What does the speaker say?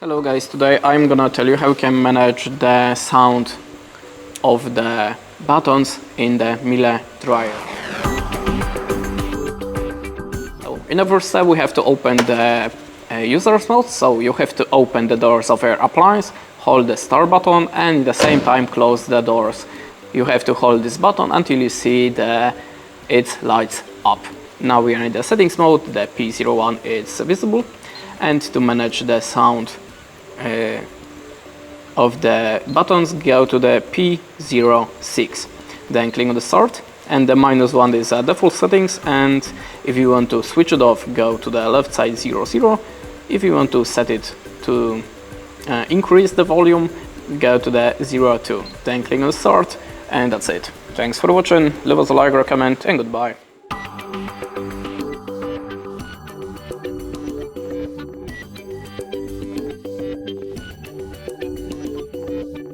Hello guys, today I'm gonna tell you how you can manage the sound of the buttons in the MIELE dryer. So in the first step we have to open the user's mode, so you have to open the doors of your appliance, hold the start button and at the same time close the doors. You have to hold this button until you see it lights up. Now we are in the settings mode, the P01 is visible, and to manage the sound of the buttons, go to the P06, then click on the start, and the -1 is default settings, and if you want to switch it off, go to the left side 00. If you want to set it to increase the volume, go to the 02, then click on start, and that's it. Thanks for watching, leave us a like or a comment, and goodbye.